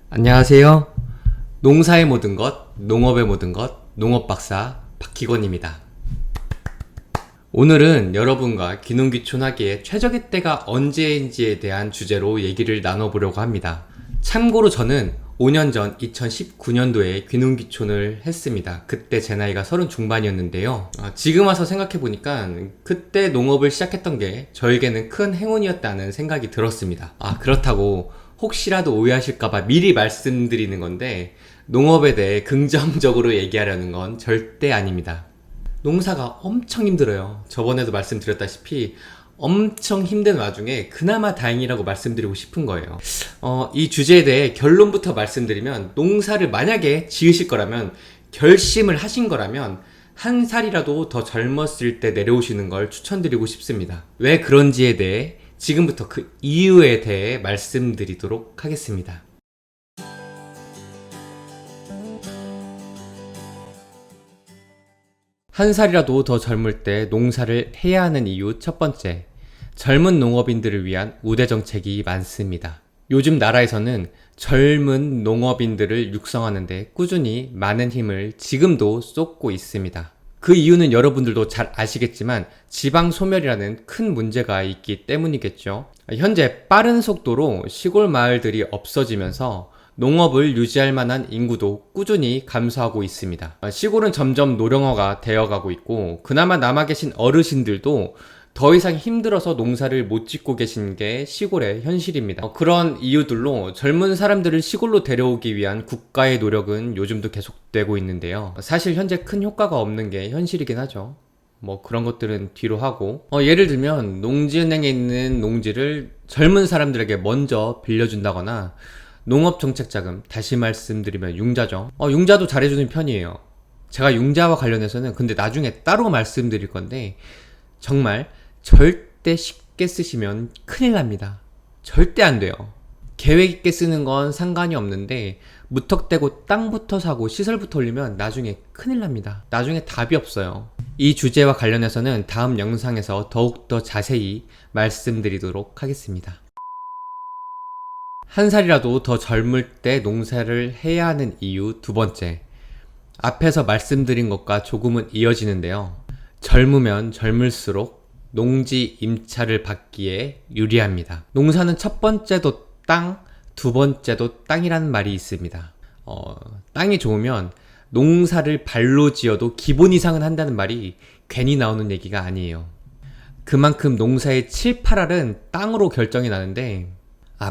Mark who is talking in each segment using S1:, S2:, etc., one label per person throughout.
S1: 안녕하세요. 농사의 모든 것, 농업의 모든 것, 농업박사 박희권입니다. 오늘은 여러분과 귀농귀촌하기에 최적의 때가 언제인지에 대한 주제로 얘기를 나눠보려고 합니다. 참고로 저는 5년 전 2019년도에 귀농귀촌을 했습니다. 그때 제 나이가 30 중반이었는데요. 지금 와서 생각해보니까 그때 농업을 시작했던 게 저에게는 큰 행운이었다는 생각이 들었습니다. 그렇다고 혹시라도 오해하실까봐 미리 말씀드리는 건데, 농업에 대해 긍정적으로 얘기하려는 건 절대 아닙니다. 농사가 엄청 힘들어요. 저번에도 말씀드렸다시피 엄청 힘든 와중에 그나마 다행이라고 말씀드리고 싶은 거예요. 이 주제에 대해 결론부터 말씀드리면, 농사를 만약에 지으실 거라면, 결심을 하신 거라면 한 살이라도 더 젊었을 때 내려오시는 걸 추천드리고 싶습니다. 왜 그런지에 대해 지금부터 그 이유에 대해 말씀드리도록 하겠습니다. 한 살이라도 더 젊을 때 농사를 해야 하는 이유 첫 번째, 젊은 농업인들을 위한 우대 정책이 많습니다. 요즘 나라에서는 젊은 농업인들을 육성하는 데 꾸준히 많은 힘을 지금도 쏟고 있습니다. 그 이유는 여러분들도 잘 아시겠지만 지방 소멸이라는 큰 문제가 있기 때문이겠죠. 현재 빠른 속도로 시골 마을들이 없어지면서 농업을 유지할 만한 인구도 꾸준히 감소하고 있습니다. 시골은 점점 노령화가 되어가고 있고, 그나마 남아 계신 어르신들도 더 이상 힘들어서 농사를 못 짓고 계신 게 시골의 현실입니다. 그런 이유들로 젊은 사람들을 시골로 데려오기 위한 국가의 노력은 요즘도 계속되고 있는데요. 사실 현재 큰 효과가 없는 게 현실이긴 하죠. 그런 것들은 뒤로 하고, 예를 들면 농지은행에 있는 농지를 젊은 사람들에게 먼저 빌려준다거나, 농업정책자금, 다시 말씀드리면 융자죠. 융자도 잘해주는 편이에요. 제가 융자와 관련해서는 근데 나중에 따로 말씀드릴 건데, 정말 절대 쉽게 쓰시면 큰일 납니다. 절대 안 돼요. 계획 있게 쓰는 건 상관이 없는데, 무턱대고 땅부터 사고 시설부터 올리면 나중에 큰일 납니다. 나중에 답이 없어요. 이 주제와 관련해서는 다음 영상에서 더욱더 자세히 말씀드리도록 하겠습니다. 한 살이라도 더 젊을 때 농사를 해야 하는 이유 두 번째, 앞에서 말씀드린 것과 조금은 이어지는데요. 젊으면 젊을수록 농지 임차를 받기에 유리합니다. 농사는 첫 번째도 땅, 두 번째도 땅이라는 말이 있습니다. 땅이 좋으면 농사를 발로 지어도 기본 이상은 한다는 말이 괜히 나오는 얘기가 아니에요. 그만큼 농사의 7, 8알은 땅으로 결정이 나는데,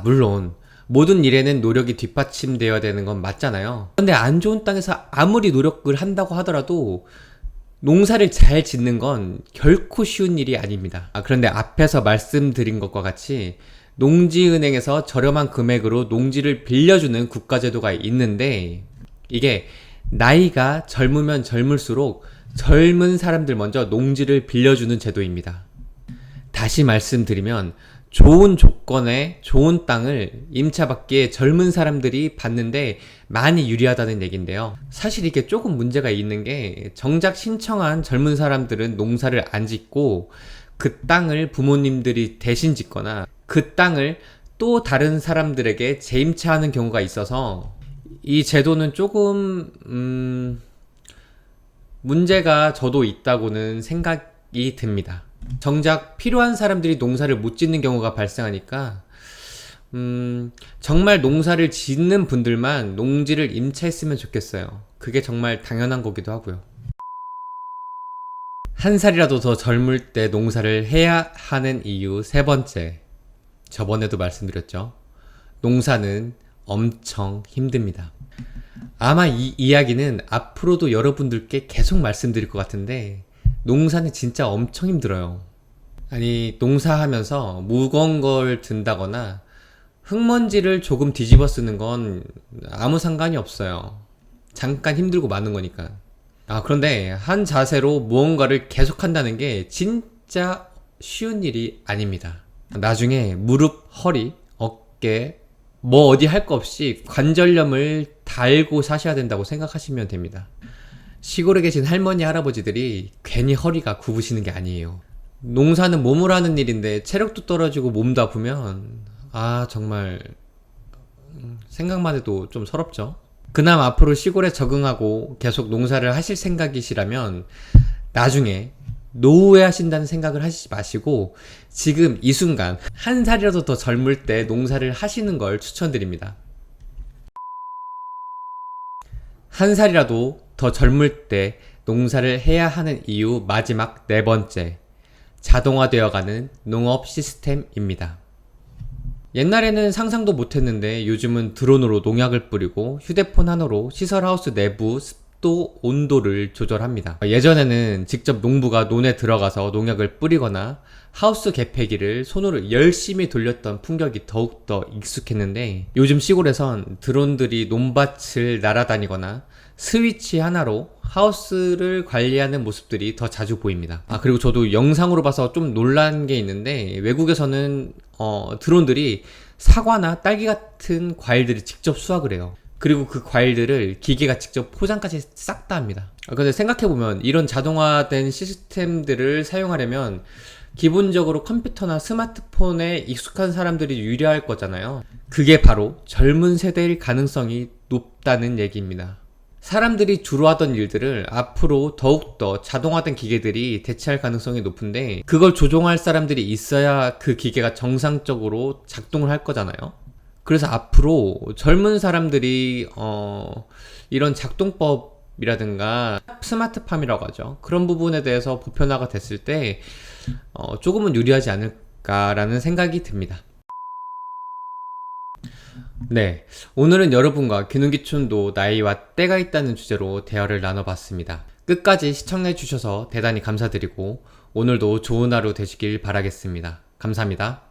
S1: 물론 모든 일에는 노력이 뒷받침되어야 되는 건 맞잖아요. 그런데 안 좋은 땅에서 아무리 노력을 한다고 하더라도 농사를 잘 짓는 건 결코 쉬운 일이 아닙니다. 그런데 앞에서 말씀드린 것과 같이 농지은행에서 저렴한 금액으로 농지를 빌려주는 국가제도가 있는데, 이게 나이가 젊으면 젊을수록 젊은 사람들 먼저 농지를 빌려주는 제도입니다. 다시 말씀드리면 좋은 조건에 좋은 땅을 임차받기에 젊은 사람들이 받는데 많이 유리하다는 얘긴데요. 사실 이게 조금 문제가 있는 게, 정작 신청한 젊은 사람들은 농사를 안 짓고 그 땅을 부모님들이 대신 짓거나 그 땅을 또 다른 사람들에게 재임차하는 경우가 있어서, 이 제도는 조금 문제가 저도 있다고는 생각이 듭니다. 정작 필요한 사람들이 농사를 못 짓는 경우가 발생하니까 정말 농사를 짓는 분들만 농지를 임차했으면 좋겠어요. 그게 정말 당연한 거기도 하고요. 한 살이라도 더 젊을 때 농사를 해야 하는 이유 세 번째, 저번에도 말씀드렸죠. 농사는 엄청 힘듭니다. 아마 이 이야기는 앞으로도 여러분들께 계속 말씀드릴 것 같은데, 농사는 진짜 엄청 힘들어요. 농사하면서 무거운 걸 든다거나 흙먼지를 조금 뒤집어 쓰는 건 아무 상관이 없어요. 잠깐 힘들고 마는 거니까. 그런데 한 자세로 무언가를 계속 한다는 게 진짜 쉬운 일이 아닙니다. 나중에 무릎, 허리, 어깨, 어디 할 거 없이 관절염을 달고 사셔야 된다고 생각하시면 됩니다. 시골에 계신 할머니, 할아버지들이 괜히 허리가 굽으시는 게 아니에요. 농사는 몸으로 하는 일인데 체력도 떨어지고 몸도 아프면 정말 생각만 해도 좀 서럽죠. 그나마 앞으로 시골에 적응하고 계속 농사를 하실 생각이시라면 나중에 노후에 하신다는 생각을 하시지 마시고 지금 이 순간 한 살이라도 더 젊을 때 농사를 하시는 걸 추천드립니다. 한 살이라도 더 젊을 때 농사를 해야 하는 이유 마지막 네 번째, 자동화되어가는 농업 시스템입니다. 옛날에는 상상도 못했는데 요즘은 드론으로 농약을 뿌리고 휴대폰 하나로 시설하우스 내부 습도, 온도를 조절합니다. 예전에는 직접 농부가 논에 들어가서 농약을 뿌리거나 하우스 개폐기를 손으로 열심히 돌렸던 풍경이 더욱더 익숙했는데 요즘 시골에선 드론들이 논밭을 날아다니거나 스위치 하나로 하우스를 관리하는 모습들이 더 자주 보입니다. 그리고 저도 영상으로 봐서 좀 놀란 게 있는데 외국에서는 드론들이 사과나 딸기 같은 과일들을 직접 수확을 해요. 그리고 그 과일들을 기계가 직접 포장까지 싹 다 합니다. 근데 생각해보면 이런 자동화된 시스템들을 사용하려면 기본적으로 컴퓨터나 스마트폰에 익숙한 사람들이 유리할 거잖아요. 그게 바로 젊은 세대일 가능성이 높다는 얘기입니다. 사람들이 주로 하던 일들을 앞으로 더욱더 자동화된 기계들이 대체할 가능성이 높은데 그걸 조종할 사람들이 있어야 그 기계가 정상적으로 작동을 할 거잖아요. 그래서 앞으로 젊은 사람들이 이런 작동법이라든가 스마트팜이라고 하죠. 그런 부분에 대해서 보편화가 됐을 때 조금은 유리하지 않을까라는 생각이 듭니다. 네, 오늘은 여러분과 귀농귀촌도 나이와 때가 있다는 주제로 대화를 나눠봤습니다. 끝까지 시청해주셔서 대단히 감사드리고 오늘도 좋은 하루 되시길 바라겠습니다. 감사합니다.